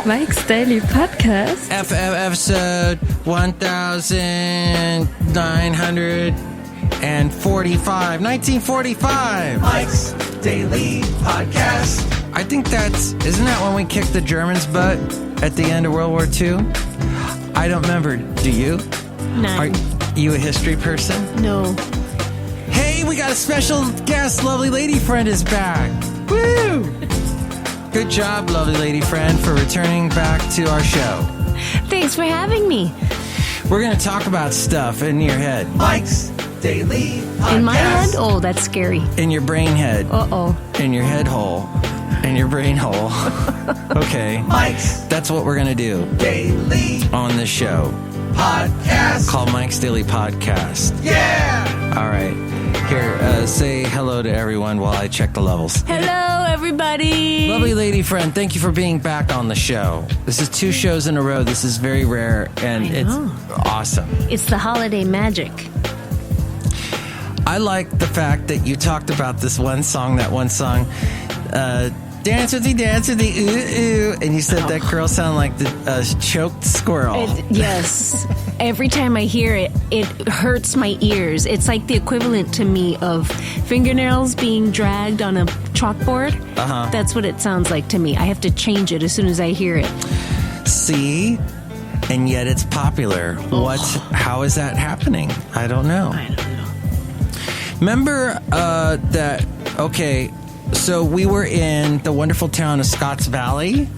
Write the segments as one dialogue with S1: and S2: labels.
S1: Mike's Daily Podcast.
S2: Episode 1945. 1945.
S3: Mike's Daily Podcast.
S2: I think isn't that when we kicked the Germans' butt at the end of World War II? I don't remember. Do you?
S1: No.
S2: Are you a history person?
S1: No.
S2: Hey, we got a special guest. Lovely lady friend is back. Woo! Good job, lovely lady friend, for returning back to our show.
S1: Thanks for having me.
S2: We're going to talk about stuff in your head.
S3: Mike's Daily Podcast.
S1: In my head? Oh, that's scary.
S2: In your brain head.
S1: Uh-oh.
S2: In your head hole. In your brain hole. Okay.
S3: Mike's
S2: That's what we're going to do
S3: Daily
S2: on this show.
S3: Podcast.
S2: Called Mike's Daily Podcast.
S3: Yeah!
S2: All right. Here, say hello to everyone while I check the levels.
S1: Hello, everybody.
S2: Lovely lady friend, thank you for being back on the show. This is 2 shows in a row. This is very rare, and it's awesome.
S1: It's the holiday magic.
S2: I like the fact that you talked about this one song, dance with the ooh ooh, and you said that girl sounded like the choked squirrel.
S1: Yes. Every time I hear it, it hurts my ears. It's like the equivalent to me of fingernails being dragged on a chalkboard.
S2: Uh-huh.
S1: That's what it sounds like to me. I have to change it as soon as I hear it.
S2: See? And yet it's popular. How is that happening? I don't know.
S1: I don't know.
S2: Remember so we were in the wonderful town of Scotts Valley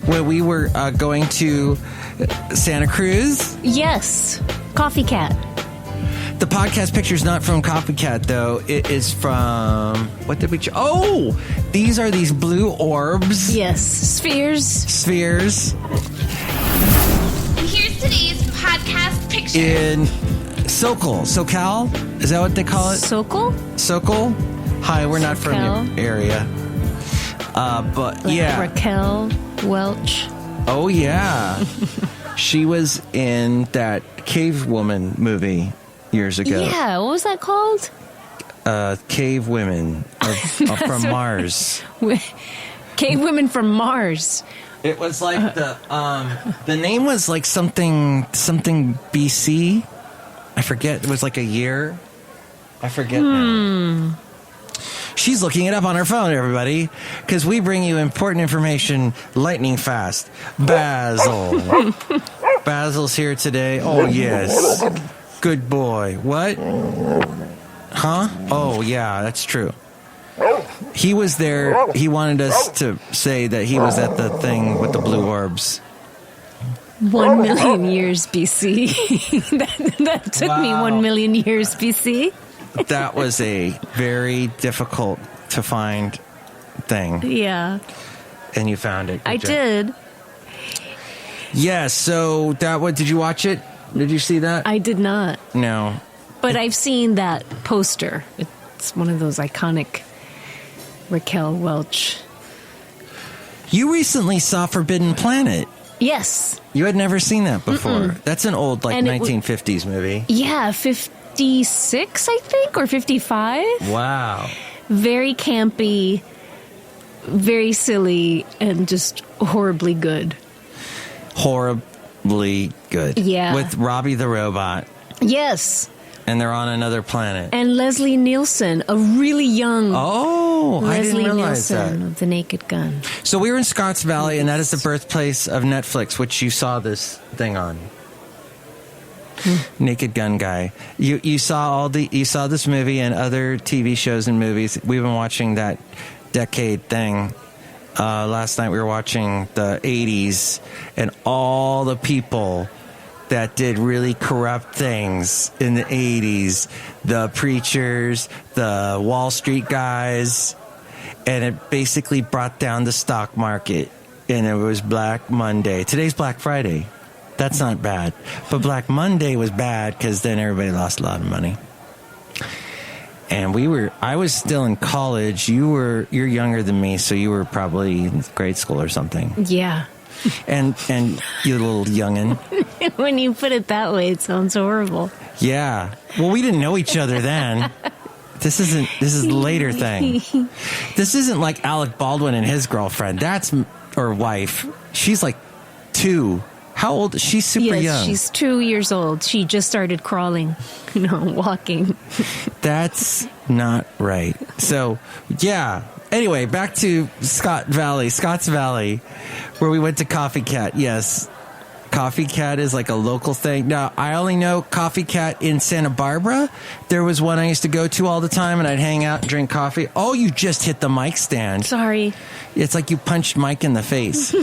S2: where we were going to Santa Cruz.
S1: Yes. Coffee Cat.
S2: The podcast picture is not from Coffee Cat, though. It is from... What did we... these are these blue orbs.
S1: Yes. Spheres.
S4: Here's today's podcast picture.
S2: In SoCal. Is that what they call it?
S1: Sokol?
S2: SoCal? Hi, we're not from
S1: SoCal.
S2: your area. But yeah.
S1: Raquel Welch.
S2: Oh, yeah. She was in that Cave Woman movie years ago.
S1: Yeah, what was that called?
S2: Cave Women from Mars.
S1: Cave Women from Mars.
S2: It was like the name was like something BC. I forget. It was like a year. I forget now. She's looking it up on her phone, everybody, because we bring you important information lightning fast. Basil's here today. Oh, yes. Good boy. What? Huh? Oh, yeah, that's true. He was there. He wanted us to say that he was at the thing with the blue orbs.
S1: 1 million years BC. that took me 1 million years BC.
S2: That was a very difficult to find thing.
S1: Yeah.
S2: And you found it. Good
S1: I
S2: job.
S1: did.
S2: Yeah, so did you watch it? Did you see that?
S1: I did not.
S2: No.
S1: But I've seen that poster. It's one of those iconic Raquel Welch.
S2: You recently saw Forbidden Planet.
S1: Yes.
S2: You had never seen that before. That's an old, 1950s movie.
S1: Yeah, 56, I think, or 55.
S2: Wow.
S1: Very campy, very silly, and just horribly good.
S2: Horribly good.
S1: Yeah.
S2: With Robbie the Robot.
S1: Yes.
S2: And they're on another planet.
S1: And Leslie Nielsen, a really young
S2: I didn't realize
S1: Nielsen
S2: that.
S1: of The Naked Gun.
S2: So we were in Scotts Valley, and that is the birthplace of Netflix, which you saw this thing on. Naked Gun guy. You saw this movie and other TV shows and movies. We've been watching that decade thing. Last night we were watching the 80s and all the people that did really corrupt things in the 80s. The preachers, the Wall Street guys, and it basically brought down the stock market. And it was Black Monday. Today's Black Friday. That's not bad. But Black Monday was bad because then everybody lost a lot of money. And I was still in college. You're younger than me, so you were probably in grade school or something.
S1: Yeah.
S2: And you little youngin'.
S1: When you put it that way, it sounds horrible.
S2: Yeah. Well, we didn't know each other then. This is a later thing. This isn't like Alec Baldwin and his girlfriend. That's or wife, she's like 2. How old? She's super young.
S1: She's 2 years old. She just started crawling, walking.
S2: That's not right. So, yeah. Anyway, back to Scotts Valley, where we went to Coffee Cat. Yes. Coffee Cat is like a local thing. Now, I only know Coffee Cat in Santa Barbara. There was one I used to go to all the time, and I'd hang out and drink coffee. Oh, you just hit the mic stand.
S1: Sorry.
S2: It's like you punched Mike in the face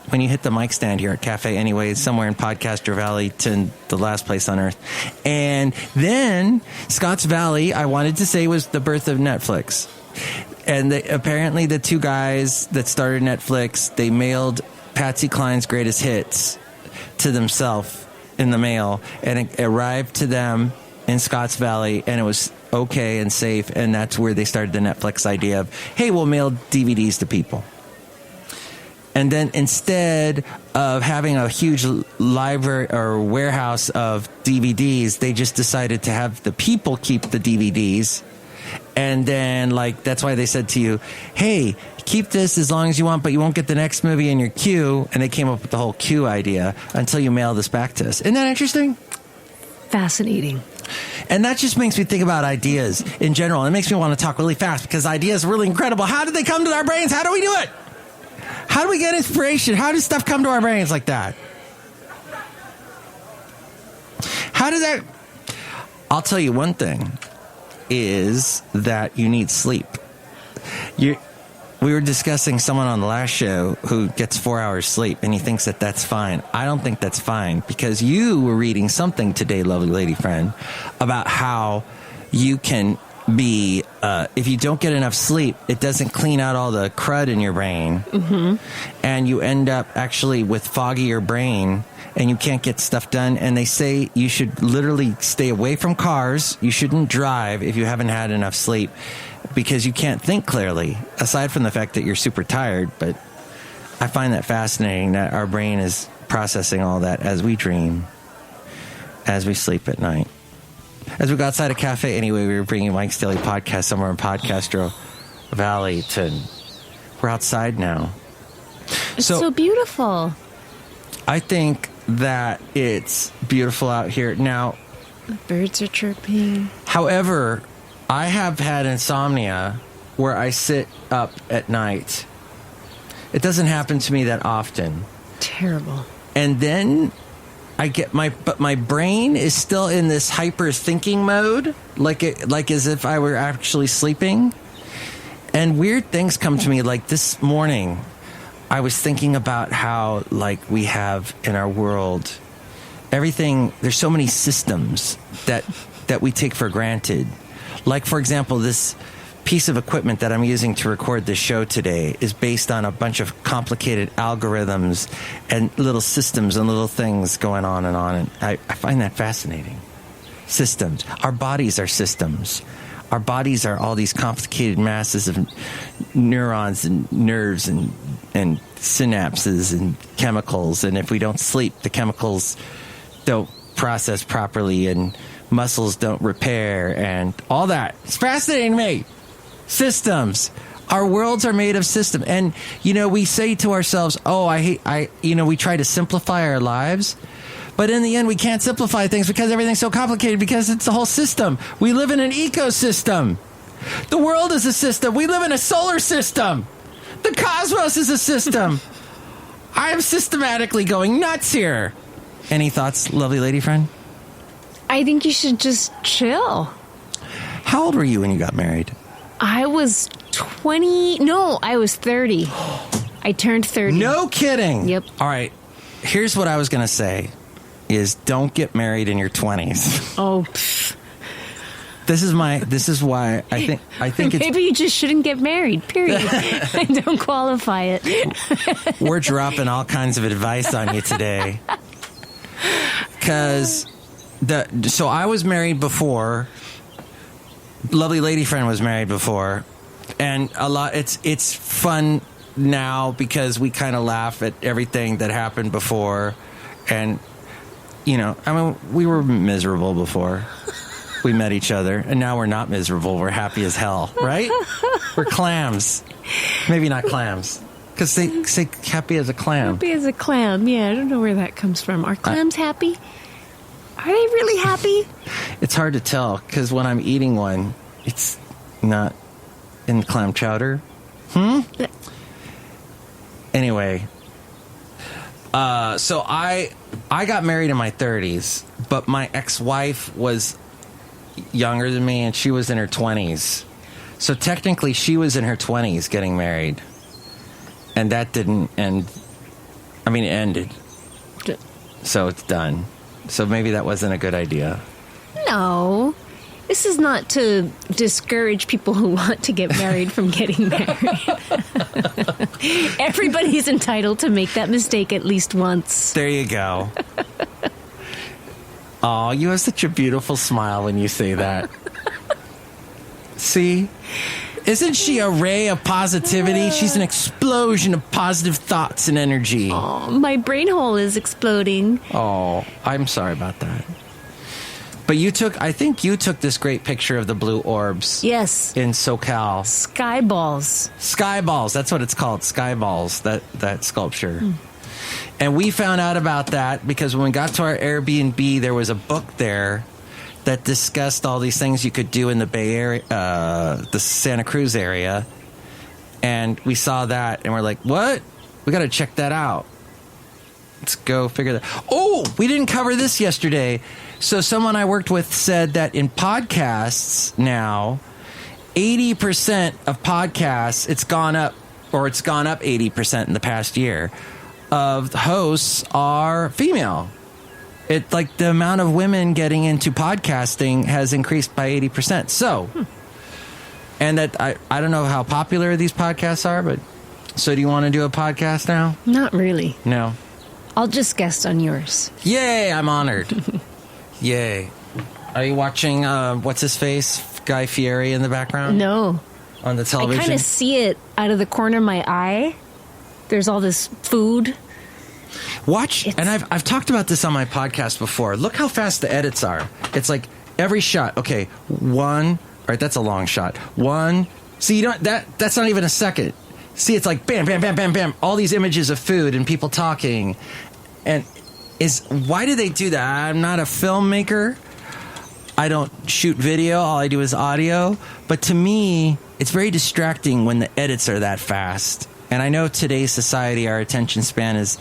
S2: when you hit the mic stand here at Cafe Anyway, somewhere in Podcaster Valley to the last place on earth. And then Scotts Valley, I wanted to say, was the birth of Netflix. And apparently the 2 guys that started Netflix, they mailed Patsy Cline's greatest hits to themselves in the mail, and it arrived to them in Scotts Valley, and it was okay and safe, and that's where they started the Netflix idea of, hey, we'll mail DVDs to people. And then instead of having a huge library or warehouse of DVDs, they just decided to have the people keep the DVDs. And then, that's why they said to you, hey, keep this as long as you want, but you won't get the next movie in your queue. And they came up with the whole queue idea until you mail this back to us. Isn't that interesting?
S1: Fascinating.
S2: And that just makes me think about ideas in general. It makes me want to talk really fast because ideas are really incredible. How did they come to our brains? How do we do it? How do we get inspiration? How does stuff come to our brains like that? How does that... I'll tell you one thing. Is that you need sleep. We were discussing someone on the last show who gets 4 hours sleep, and he thinks that that's fine. I don't think that's fine, because you were reading something today, lovely lady friend, about how you can be, if you don't get enough sleep, it doesn't clean out all the crud in your brain, and you end up actually with foggier brain, and you can't get stuff done. And they say you should literally stay away from cars. You shouldn't drive if you haven't had enough sleep, because you can't think clearly, aside from the fact that you're super tired. But I find that fascinating that our brain is processing all that as we dream, as we sleep at night. As we go outside a cafe anyway, we were bringing Mike's Daily Podcast somewhere in Podcaster Valley we're outside now.
S1: It's so beautiful.
S2: I think that it's beautiful out here. Now,
S1: the birds are chirping.
S2: However, I have had insomnia where I sit up at night. It doesn't happen to me that often.
S1: Terrible.
S2: And then I get but my brain is still in this hyper thinking mode, like as if I were actually sleeping. And weird things come to me, like this morning. I was thinking about how, we have in our world, everything, there's so many systems that we take for granted. Like, for example, this piece of equipment that I'm using to record this show today is based on a bunch of complicated algorithms and little systems and little things going on. And I find that fascinating. Systems. Our bodies are systems. Our bodies are all these complicated masses of neurons and nerves and synapses and chemicals. And if we don't sleep, the chemicals don't process properly and muscles don't repair and all that. It's fascinating to me. Systems. Our worlds are made of systems. And, we say to ourselves, we try to simplify our lives. But in the end, we can't simplify things because everything's so complicated, because it's a whole system. We live in an ecosystem. The world is a system. We live in a solar system. The cosmos is a system. I'm systematically going nuts here. Any thoughts, lovely lady friend?
S1: I think you should just chill.
S2: How old were you when you got married?
S1: I was 20. No, I was 30. I turned 30.
S2: No kidding.
S1: Yep.
S2: All right. Here's what I was going to say. Is don't get married in your 20s.
S1: Oh, pfft.
S2: This is why I think it's...
S1: Maybe you just shouldn't get married, period. I don't qualify it.
S2: We're dropping all kinds of advice on you today. Because so I was married before. Lovely lady friend was married before. And it's fun now because we kind of laugh at everything that happened before. And we were miserable before we met each other, and now we're not miserable. We're happy as hell, right? We're clams. Maybe not clams. Because they say happy as a clam.
S1: Happy as a clam. Yeah, I don't know where that comes from. Are clams happy? Are they really happy?
S2: It's hard to tell because when I'm eating one, it's not in clam chowder. Anyway, so I got married in my 30s, but my ex-wife was younger than me, and she was in her 20s. So technically, she was in her 20s getting married, and that didn't end. I mean, it ended. So it's done. So maybe that wasn't a good idea.
S1: No. This is not to discourage people who want to get married from getting married. Everybody's entitled to make that mistake at least once.
S2: There you go. Oh, you have such a beautiful smile when you say that. See? Isn't she a ray of positivity? She's an explosion of positive thoughts and energy.
S1: Oh, my brain hole is exploding.
S2: Oh, I'm sorry about that. But I think you took this great picture of the blue orbs.
S1: Yes.
S2: In SoCal.
S1: Sky balls.
S2: Sky balls, that's what it's called, sky balls, that sculpture. And we found out about that because when we got to our Airbnb, there was a book there that discussed all these things you could do in the Bay Area, the Santa Cruz area. And we saw that, and we're like, what? We got to check that out. Let's go figure that. Oh, we didn't cover this yesterday. So someone I worked with said that in podcasts now, 80% of podcasts, it's gone up 80% in the past year, of the hosts are female. It like the amount of women getting into podcasting has increased by 80%. So, and that I don't know how popular these podcasts are, but so do you want to do a podcast now?
S1: Not really.
S2: No.
S1: I'll just guest on yours.
S2: Yay, I'm honored. Yay. Are you watching, what's his face? Guy Fieri in the background?
S1: No.
S2: On the television?
S1: I kind of see it out of the corner of my eye. There's all this food.
S2: Watch, and I've talked about this on my podcast before. Look how fast the edits are. It's like every shot. Okay, one. All right, that's a long shot. One. See, you don't. That's not even a second. See, it's like bam, bam, bam, bam, bam. All these images of food and people talking, and why do they do that? I'm not a filmmaker. I don't shoot video. All I do is audio. But to me, it's very distracting when the edits are that fast. And I know today's society, our attention span is.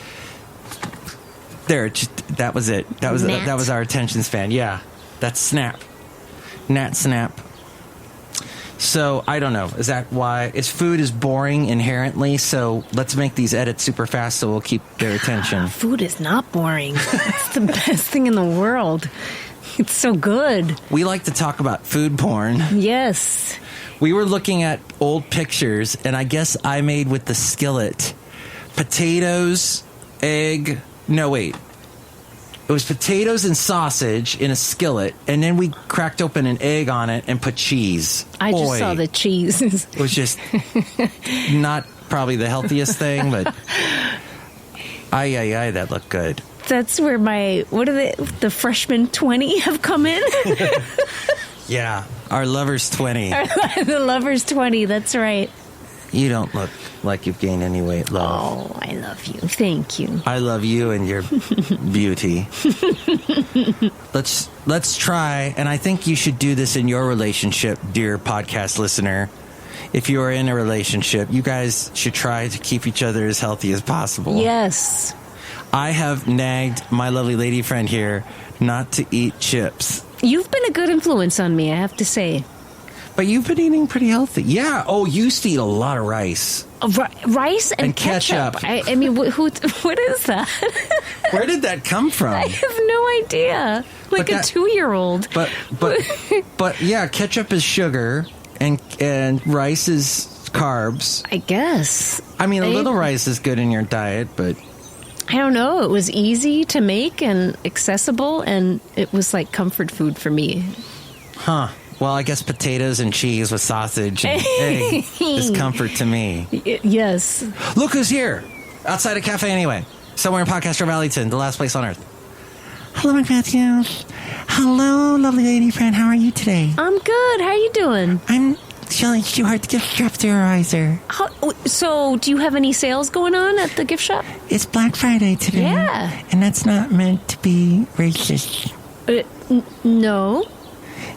S2: There, that was it. That was our attention span. Yeah, that's snap. Nat snap. So, I don't know. Is that why? Food is boring inherently, so let's make these edits super fast so we'll keep their attention.
S1: Food is not boring. It's the best thing in the world. It's so good.
S2: We like to talk about food porn.
S1: Yes.
S2: We were looking at old pictures, and I guess I made with the skillet potatoes, egg... No, wait. It was potatoes and sausage in a skillet, and then we cracked open an egg on it and put cheese.
S1: I just saw the cheese.
S2: It was just not probably the healthiest thing, but that looked good.
S1: That's where the freshmen 20 have come in?
S2: Yeah, our lovers 20.
S1: The lovers 20, that's right.
S2: You don't look like you've gained any weight, love.
S1: Oh, I love you. Thank you.
S2: I love you and your beauty. Let's try, and I think you should do this in your relationship, dear podcast listener. If you are in a relationship, you guys should try to keep each other as healthy as possible.
S1: Yes.
S2: I have nagged my lovely lady friend here not to eat chips.
S1: You've been a good influence on me, I have to say.
S2: But you've been eating pretty healthy. Yeah. Oh, you used to eat a lot of rice.
S1: Rice and ketchup. I mean, what is that?
S2: Where did that come from?
S1: I have no idea. Like a 2-year-old.
S2: But yeah, ketchup is sugar and rice is carbs.
S1: I guess.
S2: I mean, a little rice is good in your diet, but
S1: I don't know. It was easy to make and accessible, and it was like comfort food for me.
S2: Huh. Well, I guess potatoes and cheese with sausage and egg is comfort to me.
S1: Yes.
S2: Look who's here. Outside a cafe anyway. Somewhere in Podcaster Valleyton, the last place on earth. Hello, Mike Matthews. Hello, lovely lady friend. How are you today?
S1: I'm good. How are you doing?
S2: I'm Chely Shoehart, the gift shop supervisor.
S1: So, do you have any sales going on at the gift shop?
S2: It's Black Friday today.
S1: Yeah.
S2: And that's not meant to be racist.
S1: No.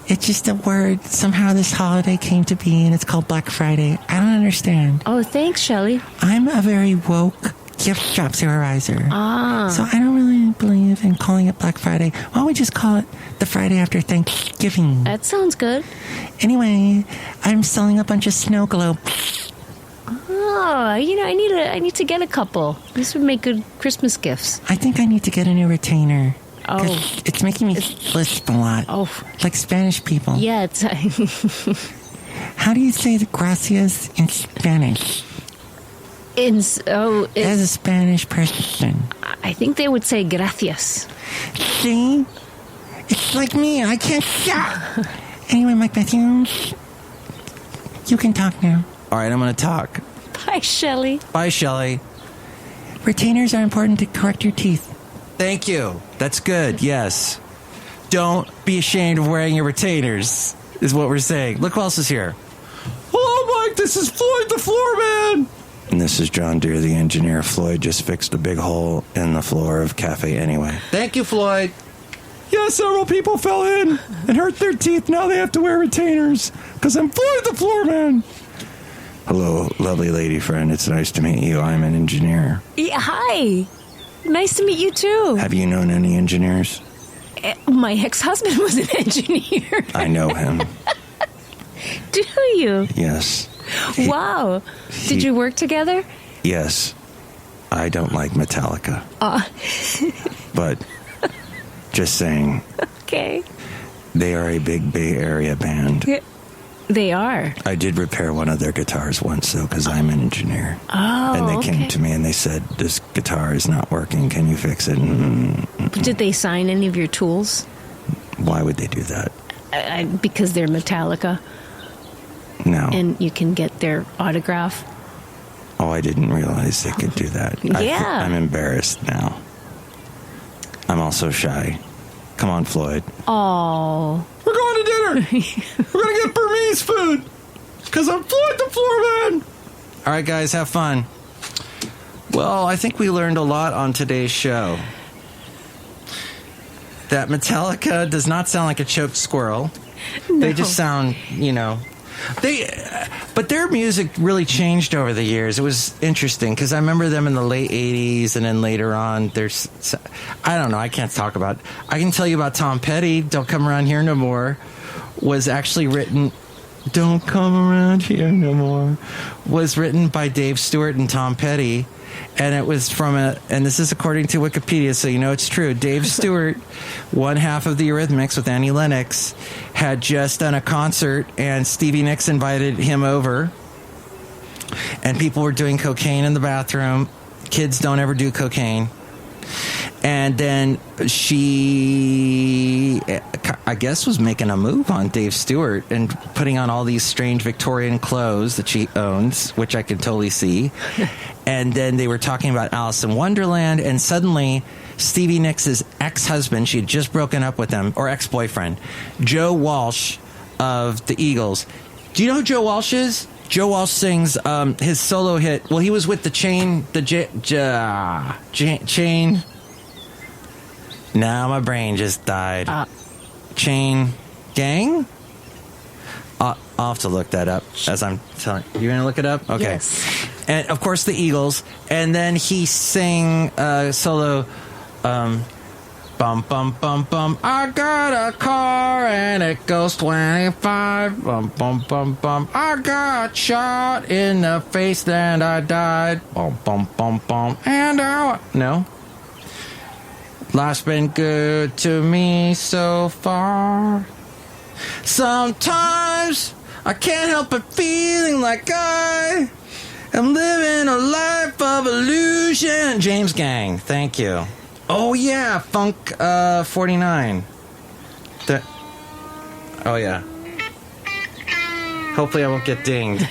S2: It's just a word. Somehow this holiday came to be, and it's called Black Friday. I don't understand.
S1: Oh, thanks, Chely.
S2: I'm a very woke gift shop supervisor. So I don't really believe in calling it Black Friday. Why don't we just call it the Friday after Thanksgiving?
S1: That sounds good.
S2: Anyway, I'm selling a bunch of snow globes.
S1: Oh, I need to get a couple. This would make good Christmas gifts.
S2: I think I need to get a new retainer.
S1: Oh.
S2: 'Cause it's making me lisp a lot.
S1: Oh.
S2: Like Spanish people.
S1: Yeah, it's...
S2: How do you say the gracias in Spanish? As a Spanish person.
S1: I think they would say gracias.
S2: See? It's like me. I can't stop. Anyway, Mike Matthews, you can talk now.
S5: All right, I'm going to talk.
S1: Bye, Chely.
S5: Bye, Chely.
S2: Retainers are important to correct your teeth.
S5: Thank you. That's good, yes. Don't be ashamed of wearing your retainers, is what we're saying. Look who else is here. Hello, Mike. This is Floyd the Floorman.
S2: And this is John Deere, the engineer. Floyd just fixed a big hole in the floor of Cafe Anyway.
S5: Thank you, Floyd.
S6: Yeah, several people fell in and hurt their teeth. Now they have to wear retainers because I'm Floyd the Floorman.
S2: Hello, lovely lady friend. It's nice to meet you. I'm an engineer.
S1: Yeah, hi. Nice to meet you, too.
S2: Have you known any engineers?
S1: My ex-husband was an engineer.
S2: I know him.
S1: Do you?
S2: Yes.
S1: Wow. Did you work together?
S2: Yes. I don't like Metallica. But just saying,
S1: Okay.
S2: they are a big Bay Area band.
S1: They are.
S2: I did repair one of their guitars once, though, because I'm an engineer.
S1: Oh,
S2: and they came
S1: okay.
S2: to me and they said, this guitar is not working. Can you fix it?
S1: Did they sign any of your tools?
S2: Why would they do that?
S1: Because they're Metallica
S2: No.
S1: and you can get their autograph.
S2: Oh, I didn't realize they could do that.
S1: Yeah.
S2: I'm embarrassed now. I'm also shy. Come on, Floyd.
S1: Oh.
S6: We're going to dinner. We're going to get Burmese food because I'm Floyd the Floorman.
S5: All right, guys, have fun. Well, I think we learned a lot on today's show. That Metallica does not sound like a choked squirrel.
S1: No.
S5: They just sound, but their music really changed over the years. It was interesting because I remember them in the late 80s and then later on I don't know, I can't talk about. I can tell you about Tom Petty, Don't Come Around Here No More, was actually written, Don't Come Around Here No More, was written by Dave Stewart and Tom Petty. And it was and this is according to Wikipedia, so you know it's true. Dave Stewart, one half of the Eurythmics with Annie Lennox, had just done a concert, and Stevie Nicks invited him over. And people were doing cocaine in the bathroom. Kids don't ever do cocaine. And then she, I guess, was making a move on Dave Stewart and putting on all these strange Victorian clothes that she owns, which I can totally see. And then they were talking about Alice in Wonderland, and suddenly Stevie Nicks' ex-husband, she had just broken up with him, or ex-boyfriend, Joe Walsh of the Eagles. Do you know who Joe Walsh is? Joe Walsh sings his solo hit. Well, he was with the Chain. Now my brain just died. Chain Gang? I'll have to look that up as I'm telling you. You're going to look it up? Okay.
S1: Yes.
S5: And, of course, the Eagles. And then he sang solo, bum, bum, bum, bum. I got a car and it goes 25. Bum, bum, bum, bum. I got shot in the face and I died. Bum, bum, bum, bum. And no. Life's been good to me so far. Sometimes I can't help but feeling like I am living a life of illusion. James Gang, thank you. Oh yeah, Funk 49. Oh yeah. Hopefully I won't get dinged.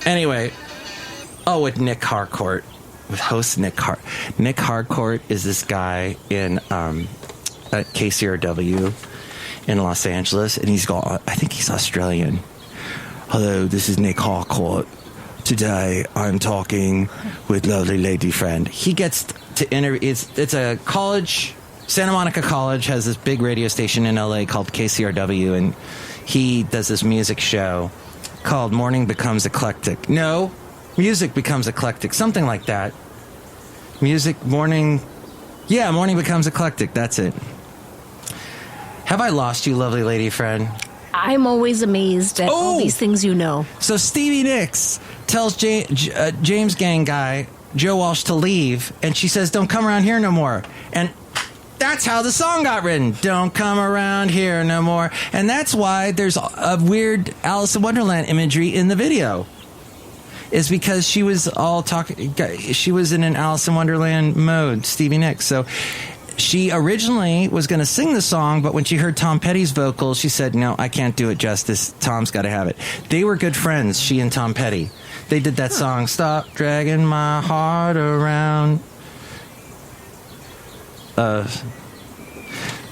S5: Anyway, with Nick Harcourt. With host Nick Harcourt. Nick Harcourt is this guy in at KCRW,
S2: in Los Angeles, and I think he's Australian. Hello, this is Nick Harcourt. Today I'm talking with lovely lady friend. He gets to interview. It's a college. Santa Monica College has this big radio station in LA called KCRW, and he does this music show called Morning Becomes Eclectic. No, Music Becomes Eclectic. Something like that. Morning Becomes Eclectic. That's it. Have I lost you, lovely lady friend?
S1: I'm always amazed at all these things you know.
S2: So Stevie Nicks tells James Gang guy, Joe Walsh, to leave, and she says, don't come around here no more. And that's how the song got written. Don't come around here no more. And that's why there's a weird Alice in Wonderland imagery in the video. Is because she was she was in an Alice in Wonderland mode, Stevie Nicks. So she originally was going to sing the song, but when she heard Tom Petty's vocals, she said, no, I can't do it justice. Tom's got to have it. They were good friends, she and Tom Petty. They did that song, Stop Dragging My Heart Around.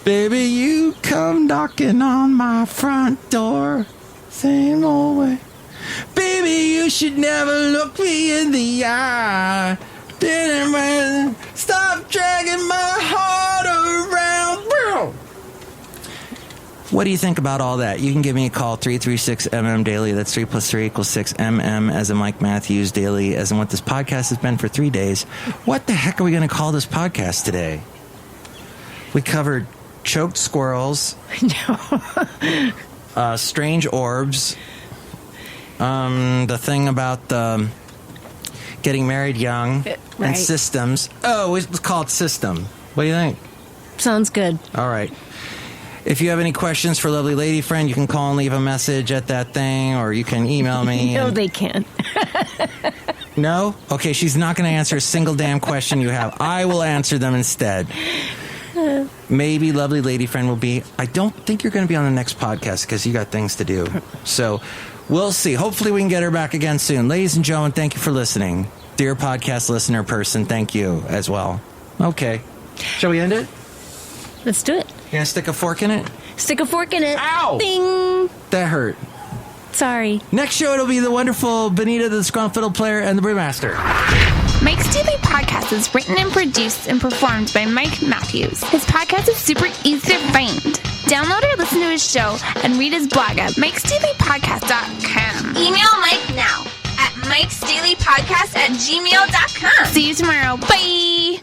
S2: Baby, you come knocking on my front door, same old way. Baby, you should never look me in the eye. Stop dragging my heart around. What do you think about all that? You can give me a call, 336-MM-DAILY. That's 3 + 3 = 6. MM as in Mike Matthews, Daily as in what this podcast has been for 3 days. What the heck are we going to call this podcast today? We covered choked squirrels, strange orbs, the thing about getting married young, and systems. Oh, it was called System. What do you think?
S1: Sounds good.
S2: All right. If you have any questions for lovely lady friend, you can call and leave a message at that thing, or you can email me.
S1: No, they can't.
S2: No? Okay, she's not going to answer a single damn question you have. I will answer them instead. Maybe lovely lady friend will be. I don't think you're going to be on the next podcast because you got things to do. So we'll see. Hopefully we can get her back again soon. Ladies and gentlemen, thank you for listening. Dear podcast listener person, thank you as well. Okay. Shall we end it?
S1: Let's do it.
S2: You going to stick a fork in it?
S1: Stick a fork in it.
S2: Ow!
S1: Ding!
S2: That hurt.
S1: Sorry.
S2: Next show, it'll be the wonderful Benita, the Disgruntled Fiddle Player, and the Brewmaster.
S4: Mike's Daily Podcast is written and produced and performed by Mike Matthews. His podcast is super easy to find. Download or listen to his show and read his blog at MikesDailyPodcast.com. Email Mike now at MikesDailyPodcast@gmail.com. See you tomorrow. Bye!